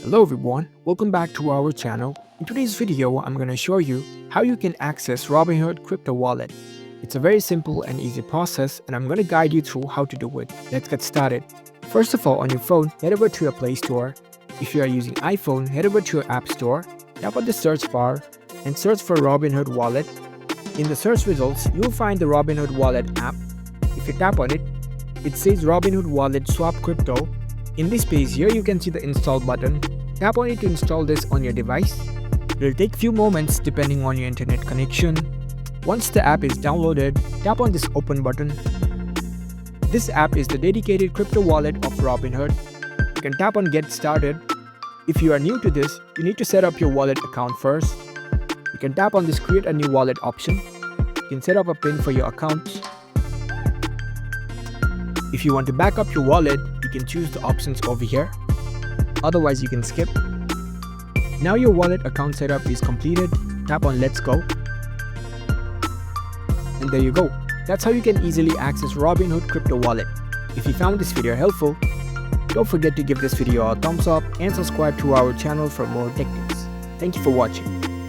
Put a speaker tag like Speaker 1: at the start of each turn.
Speaker 1: Hello everyone, welcome back to our channel. In today's video, I'm going to show you how you can access Robinhood crypto wallet. It's a very simple and easy process and I'm going to guide you through how to do it. Let's get started. First of all, on your phone, head over to your Play Store. If you are using iPhone, head over to your App Store, tap on the search bar and search for Robinhood wallet. In the search results, you'll find the Robinhood wallet app. If you tap on it, it says Robinhood wallet swap crypto. In this page here, you can see the install button. Tap on it to install this on your device. It will take few moments depending on your internet connection. Once the app is downloaded, tap on this open button. This app is the dedicated crypto wallet of Robinhood. You can tap on get started. If you are new to this, you need to set up your wallet account first. You can tap on this create a new wallet option. You can set up a PIN for your account. If you want to back up your wallet, you can choose the options over here. Otherwise, you can skip. Now your wallet account setup is completed. Tap on Let's Go. And there you go. That's how you can easily access Robinhood crypto wallet. If you found this video helpful, don't forget to give this video a thumbs up and subscribe to our channel for more tech tips. Thank you for watching.